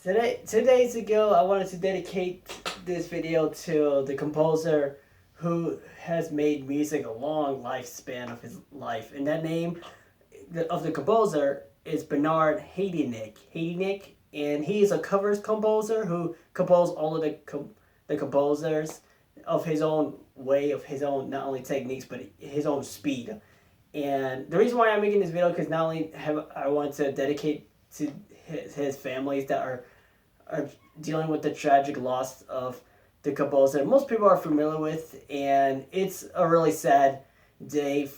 2 days ago, I wanted to dedicate this video to the composer who has made music a long lifespan of his life, and that name of the composer is Bernard Haitink, and he is a covers composer who composed all of the composers of his own way, of his own not only techniques but his own speed. And the reason why I'm making this video because not only have I want to dedicate to his families that are dealing with the tragic loss of the composer most people are familiar with, and it's a really sad day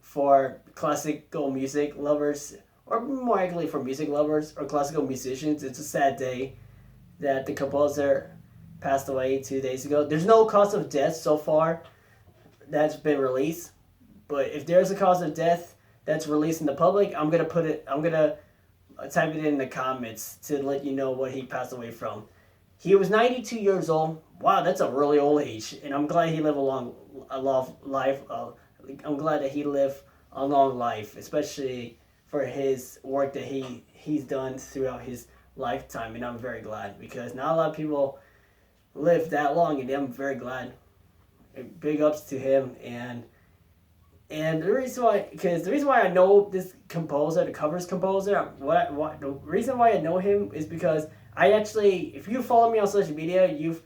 for classical music lovers, or more likely for music lovers or classical musicians. It's a sad day that the composer passed away 2 days ago. There's no cause of death so far that's been released, but if there's a cause of death that's released in the public, I'm gonna type it in the comments to let you know what he passed away from. He was 92 years old. Wow, that's a really old age, and I'm glad he lived a long life. I'm glad that he lived a long life, especially for his work that he's done throughout his lifetime, and I'm very glad because not a lot of people live that long, and I'm very glad. Big ups to him, and the reason why I know this composer, the covers composer, the reason why I know him is because I actually, if you follow me on social media, you've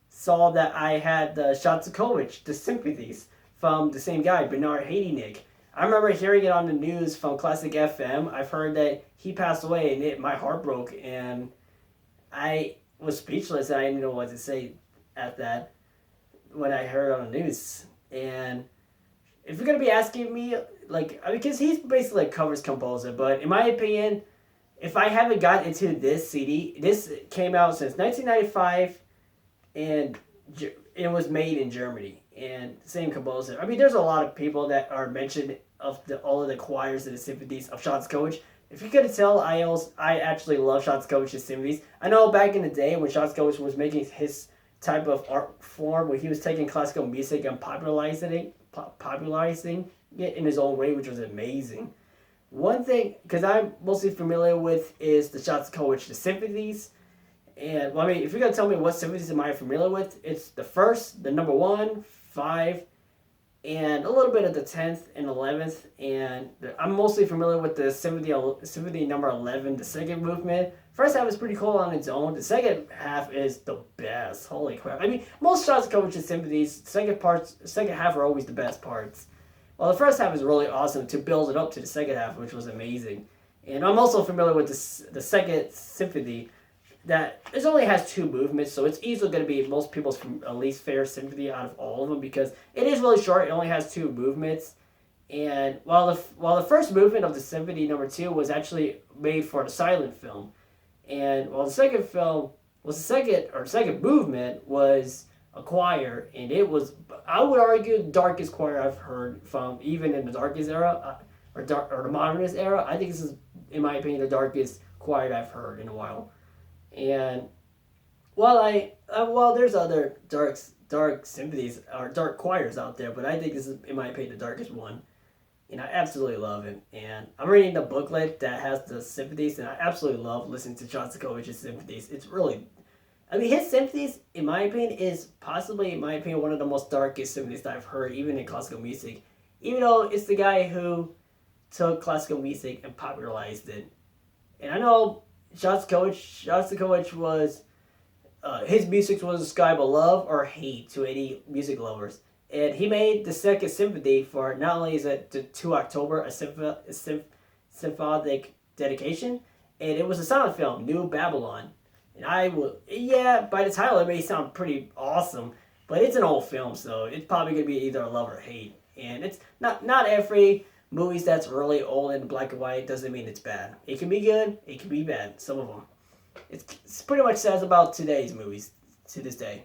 saw that I had the Shostakovich, the symphonies from the same guy, Bernard Haitink. I remember hearing it on the news from Classic FM. I've heard that he passed away, and my heart broke, and I was speechless. And I didn't know what to say at that when I heard it on the news. And if you're gonna be asking me, because he's basically a covers composer, but in my opinion, if I haven't gotten into this CD, this came out since 1995, and it was made in Germany, and same composer. I mean, there's a lot of people that are mentioned of all of the choirs and the symphonies of Shostakovich. If you couldn't tell, I actually love Shostakovich's symphonies. I know back in the day when Shostakovich was making his type of art form, where he was taking classical music and popularizing it in his own way, which was amazing. One thing, because I'm mostly familiar with, is the Shostakovich, the symphonies. And, well, I mean, if you're going to tell me what symphonies am I familiar with, it's the first, the number 1, 5, and a little bit of the 10th and 11th. And I'm mostly familiar with the symphony number 11, the second movement. First half is pretty cool on its own. The second half is the best. Holy crap. I mean, most Shostakovich's symphonies, second half are always the best parts. Well, the first half is really awesome to build it up to the second half, which was amazing. And I'm also familiar with the second symphony that it only has 2 movements, so it's easily going to be most people's least favorite symphony out of all of them because it is really short. It only has 2 movements. And while the first movement of the symphony number 2 was actually made for the silent film, and while the second movement was a choir, and it was, I would argue, the darkest choir I've heard from, even in the darkest era, or the modernist era. I think this is, in my opinion, the darkest choir I've heard in a while. And while there's other dark symphonies or dark choirs out there, but I think this is, in my opinion, the darkest one. And I absolutely love it. And I'm reading the booklet that has the symphonies, and I absolutely love listening to Shostakovich's symphonies. It's really, I mean, his symphonies, in my opinion, is possibly, in my opinion, one of the most darkest symphonies that I've heard, even in classical music. Even though it's the guy who took classical music and popularized it. And I know Shostakovich was, his music was described as love or hate to any music lovers. And he made the second symphony for, not only is it the 2 October, a symphonic dedication, and it was a silent film, New Babylon. And by the title it may sound pretty awesome, but it's an old film, so it's probably going to be either a love or hate. And it's not every movies that's really old and black and white doesn't mean it's bad. It can be good, it can be bad, some of them. It's pretty much says about today's movies, to this day,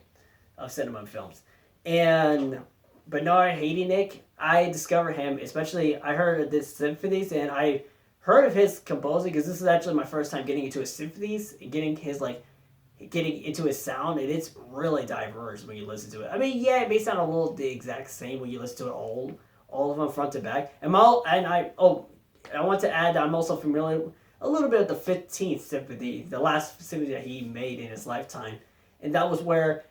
of cinema and films. And Bernard Haitink, I discovered him, especially, I heard of this symphonies, and I heard of his composing, because this is actually my first time getting into his symphonies, and getting into his sound, and it's really diverse when you listen to it. I mean, yeah, it may sound a little the exact same when you listen to it all of them front to back. I want to add that I'm also familiar a little bit of the 15th Symphony, the last symphony that he made in his lifetime, and that was where,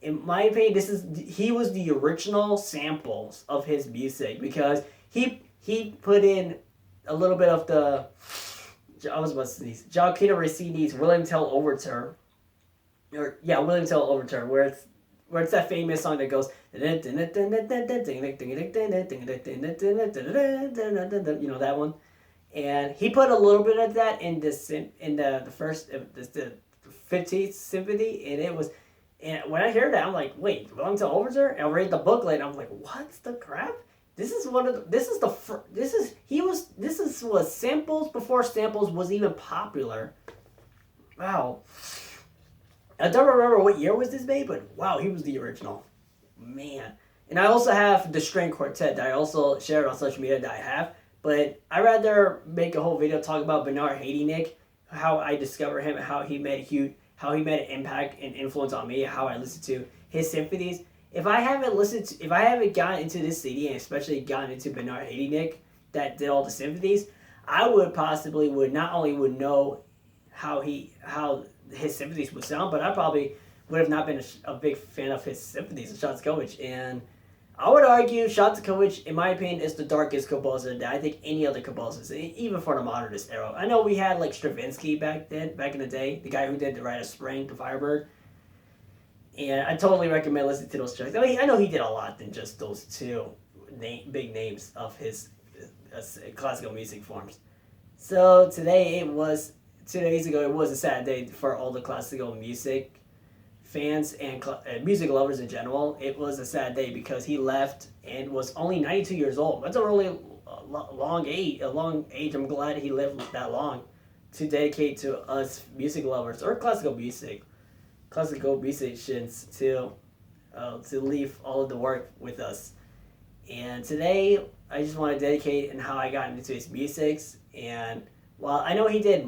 in my opinion, he was the original samples of his music because he put in a little bit of the I was about to sneeze. Gioacchino Rossini's William Tell Overture, William Tell Overture, where it's that famous song that goes, you know that one, and he put a little bit of that in the first the 15th Symphony, and it was. And when I heard that, I'm like, wait, William Tell Overture? And I read the booklet, and I'm like, what's the crap? This is was samples before samples was even popular. Wow. I don't remember what year was this made, but wow, he was the original. Man. And I also have the string quartet that I also shared on social media that I have, but I'd rather make a whole video talking about Bernard Haitink, how I discovered him, how he made an impact and influence on me, how I listened to his symphonies. If I haven't gotten into this CD and especially gotten into Bernard Haitink that did all the symphonies, I would not only know how his symphonies would sound, but I probably would have not been a big fan of his symphonies of Shostakovich. And I would argue Shostakovich, in my opinion, is the darkest composer that I think any other composers, even for the modernist era. I know we had like Stravinsky back in the day, the guy who did the Rite of Spring, the Firebird. And I totally recommend listening to those tracks. I mean, I know he did a lot than just those two big names of his classical music forms. So 2 days ago, it was a sad day for all the classical music fans and music lovers in general. It was a sad day because he left and was only 92 years old. That's a really long age. I'm glad he lived that long to dedicate to us music lovers or classical musicians to leave all of the work with us. And today, I just want to dedicate and how I got into his music. And while I know he did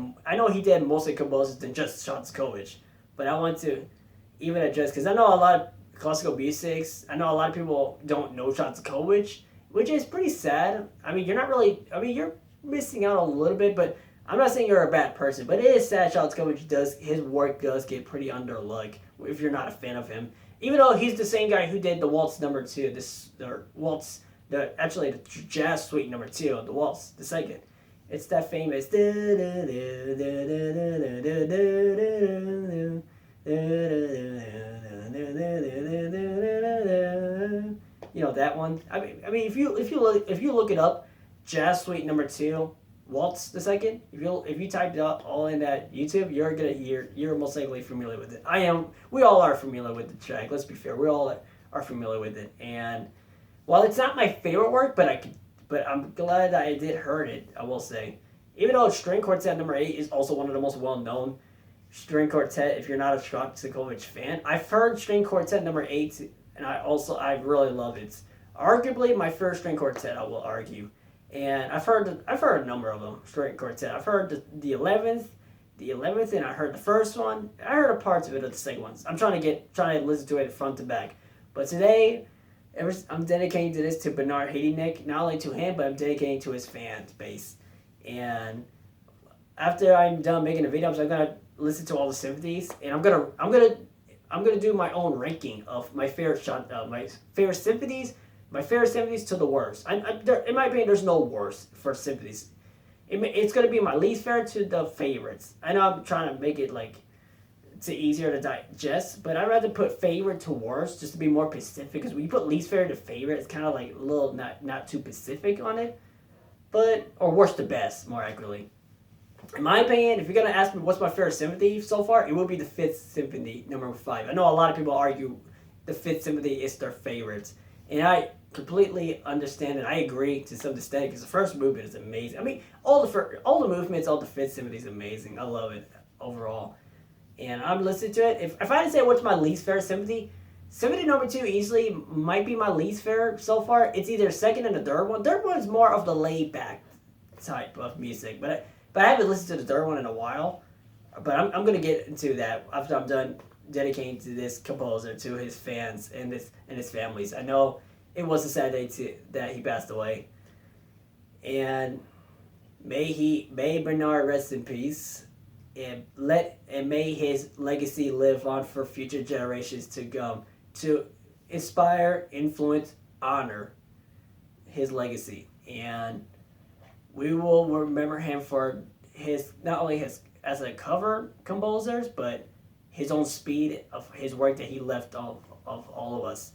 mostly composers than just Shostakovich, but I want to even address, because I know a lot of classical musics. I know a lot of people don't know Shostakovich, which is pretty sad. I mean, you're missing out a little bit, but I'm not saying you're a bad person, but it is sad his work does get pretty underlooked if you're not a fan of him. Even though he's the same guy who did the Waltz number 2, the Jazz Suite number 2, the Waltz, the second. It's that famous that one. I mean if you look it up, Jazz Suite number 2, Waltz the second. If you type it up all in that YouTube, you're most likely familiar with it. We all are familiar with the track. Let's be fair, we all are familiar with it. And while it's not my favorite work, but I'm glad that I did heard it. I will say, even though String Quartet number 8 is also one of the most well-known string quartet, if you're not a Shostakovich fan, I've heard String Quartet number 8, and I really love it. It's arguably my first string quartet, I will argue. And I've heard a number of them, string quartet. I've heard the 11th, and I heard the first one. I heard a parts of it of the second ones. I'm trying to listen to it front to back. But today, I'm dedicating to this to Bernard Haitink, not only to him, but I'm dedicating to his fan base. And after I'm done making the videos, I'm gonna listen to all the symphonies, and I'm gonna do my own ranking of my favorite symphonies. My favorite symphonies to the worst. In my opinion, there's no worst for symphonies. It's going to be my least favorite to the favorites. I know I'm trying to make it easier to digest, but I'd rather put favorite to worst just to be more specific. Because when you put least favorite to favorite, it's kind of like a little not too specific on it. Or worst to best, more accurately. In my opinion, if you're going to ask me what's my favorite symphony so far, it will be the 5th Symphony, number 5. I know a lot of people argue the 5th Symphony is their favorite. And I completely understand and I agree to some extent because the first movement is amazing. I mean, all the movements, all the 5th Symphony is amazing. I love it overall. And I'm listening to it. If I had to say what's my least favorite symphony, Symphony number 2 easily might be my least favorite so far. It's either second and the third one. Third one is more of the laid back type of music, but I haven't listened to the third one in a while. But I'm gonna get into that after I'm done dedicating to this composer, to his fans and his families. I know it was a sad day that he passed away, and May Bernard rest in peace, and may his legacy live on for future generations to come, to inspire, influence, honor his legacy. And we will remember him for his, not only his as a cover composer, but his own speed of his work that he left of all of us.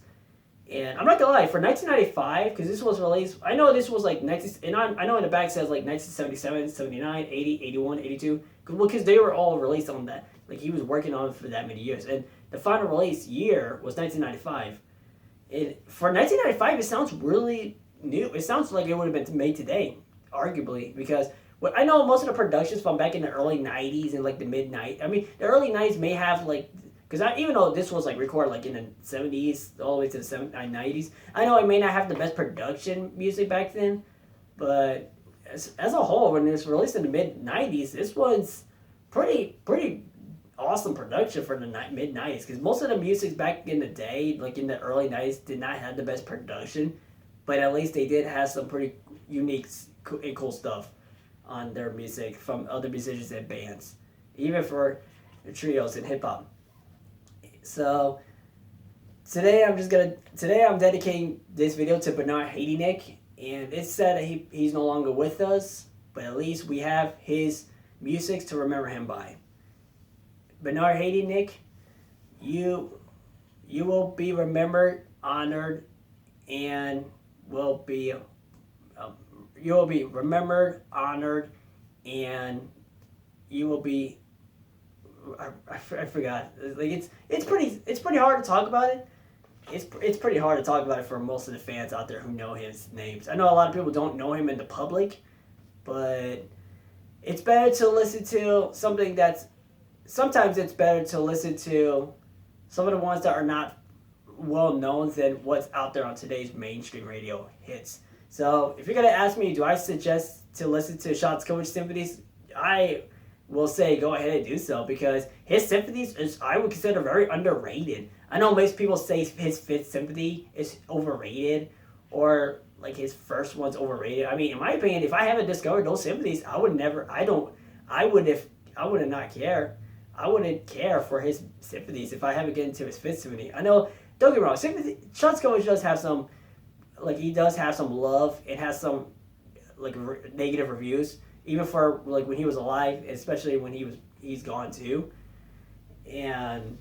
And I'm not gonna lie, for 1995, because this was released, I know this was like 19, and I know in the back it says like 1977, 79, 80, 81, 82, because they were all released on that. Like he was working on it for that many years, and the final release year was 1995. And for 1995, it sounds really new. It sounds like it would have been made today, arguably, because I know most of the productions from back in the early 90s and like the mid 90s. I mean, the early 90s may have like, because even though this was like recorded like in the 70s all the way to the 90s, I know it may not have the best production music back then, but as a whole, when it was released in the mid 90s, this was pretty awesome production for the mid 90s, because most of the music back in the day, like in the early 90s, did not have the best production, but at least they did have some pretty unique and cool stuff on their music from other musicians and bands, even for the trios and hip hop. So today I'm dedicating this video to Bernard Haitink, and it's sad that he's no longer with us, but at least we have his music to remember him by. Bernard Haitink, you will be remembered, honored, and you will be remembered, honored, and you will be. I forgot. Like it's pretty hard to talk about it. It's pretty hard to talk about it for most of the fans out there who know his names. I know a lot of people don't know him in the public, but it's better to listen to something that's. Sometimes it's better to listen to some of the ones that are not well known than what's out there on today's mainstream radio hits. So if you're gonna ask me, do I suggest to listen to Shostakovich symphonies? I will say go ahead and do so, because his symphonies I would consider very underrated. I know most people say his Fifth Symphony is overrated, or like his first one's overrated. I mean, in my opinion, if I haven't discovered those symphonies, I would not care. I wouldn't care for his symphonies if I haven't get into his Fifth Symphony. I know, don't get me wrong, Shostakovich does have some, like he does have some love. It has some like negative reviews, even for like when he was alive, especially when he's gone too. And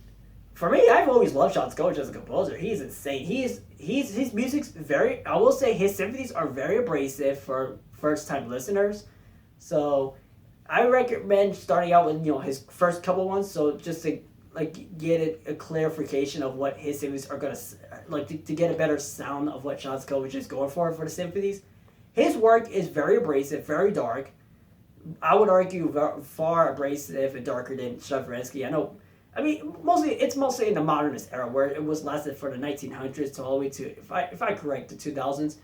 for me, I've always loved Shostakovich as a composer. He's insane. His music's very. I will say his symphonies are very abrasive for first time listeners. So I recommend starting out with his first couple ones. So just to like get a clarification of what his symphonies are gonna like to get a better sound of what Shostakovich is going for the symphonies. His work is very abrasive, very dark. I would argue far abrasive and darker than Stravinsky. I mean, it's mostly in the modernist era where it was lasted for the 1900s to all the way to, if I correct, the 2000s.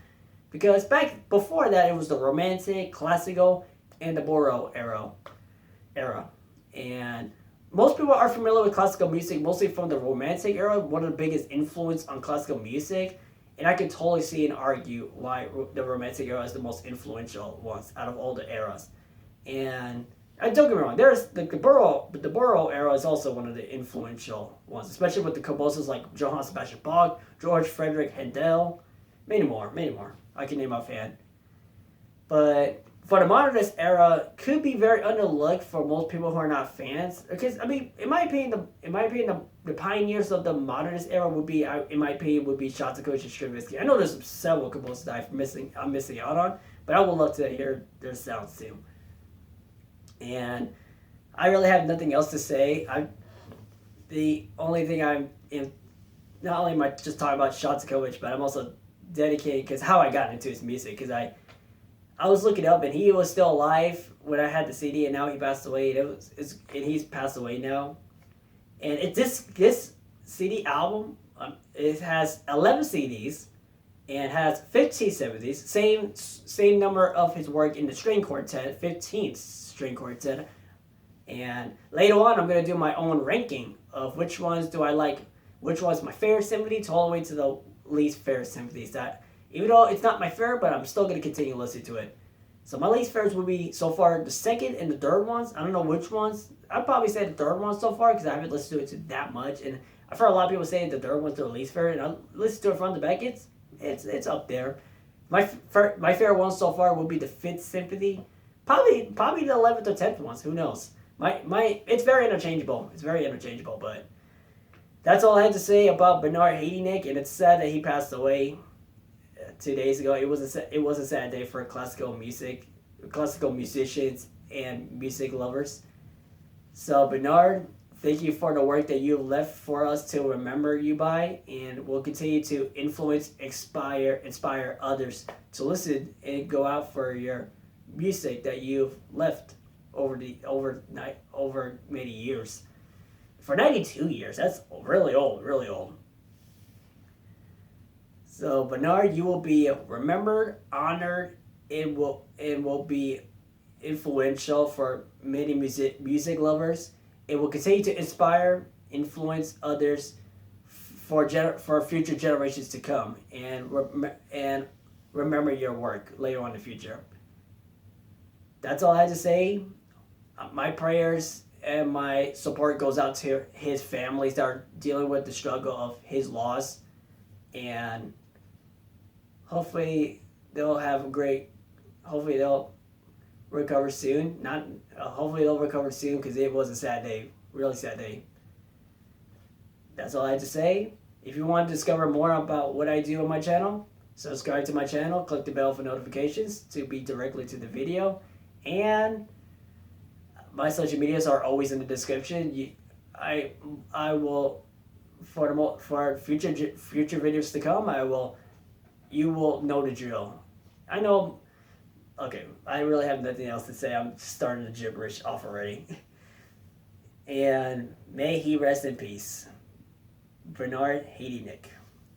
Because back before that, it was the Romantic, Classical, and the Baroque era. And most people are familiar with classical music, mostly from the Romantic era, one of the biggest influence on classical music. And I can totally see and argue why the Romantic era is the most influential ones out of all the eras. And don't get me wrong, there's the Baroque era is also one of the influential ones, especially with the composers like Johann Sebastian Bach, George Frederick Handel, many more. I can name off hand. But for the modernist era, could be very underlooked for most people who are not fans. Because I mean, in my opinion, the pioneers of the modernist era would be Shostakovich and Stravinsky. I know there's several composers that I'm missing out on, but I would love to hear their sounds too. And I really have nothing else to say. The only thing not only am I just talking about Shostakovich, but I'm also dedicated because how I got into his music. Because I was looking up and he was still alive when I had the CD, and now he passed away. And he's passed away now. And this CD album, it has 11 CDs and has 15 symphonies. Same number of his work in the string quartet, 15 string quartet. And later on, I'm going to do my own ranking of which ones do I like, which one's my favorite symphony, to all the way to the least favorite symphonies. That even though it's not my favorite, but I'm still going to continue listening to it. So my least favorites would be so far the second and the third ones. I don't know which ones. I'd probably say the third one so far because I haven't listened to it that much, and I've heard a lot of people say the third one's their least favorite. And I listened to it front to back. It's up there. My favorite one so far would be the Fifth Symphony. Probably the 11th or 10th ones. Who knows? My it's very interchangeable. It's very interchangeable, but that's all I had to say about Bernard Haitink, and it's sad that he passed away 2 days ago. It was a sad day for classical musicians, and music lovers. So Bernard, thank you for the work that you've left for us to remember you by, and we'll continue to influence, inspire others to listen and go out for your music that you've left over many years. For 92 years, that's really old, really old. So Bernard, you will be remembered, honored, and will be influential for many music lovers. It will continue to inspire, influence others for future generations to come, and remember your work later on in the future. That's all I had to say. My prayers and my support goes out to his families that are dealing with the struggle of his loss, and hopefully they'll have a great. Hopefully they'll recover soon. Not hopefully they'll recover soon because it was a sad day, really sad day. That's all I had to say. If you want to discover more about what I do on my channel, subscribe to my channel, click the bell for notifications to be directly to the video, and my social medias are always in the description. I will for future videos to come. You will know the drill. I know. Okay, I really have nothing else to say. I'm starting to gibberish off already. And may he rest in peace, Bernard Haitink.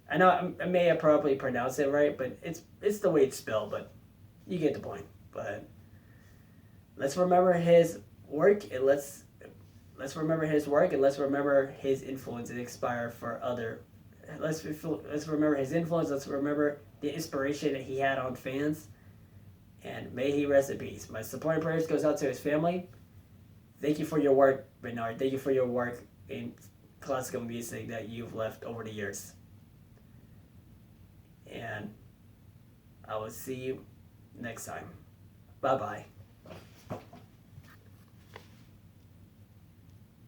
I know I may have probably pronounced it right, but it's the way it's spelled. But you get the point. But let's remember his work, and let's remember his work, and let's remember his influence and inspire for other. Let's remember his influence. Let's remember the inspiration that he had on fans. And may he rest in peace. My support and prayers goes out to his family. Thank you for your work, Bernard. Thank you for your work in classical music that you've left over the years. And I will see you next time. Bye-bye.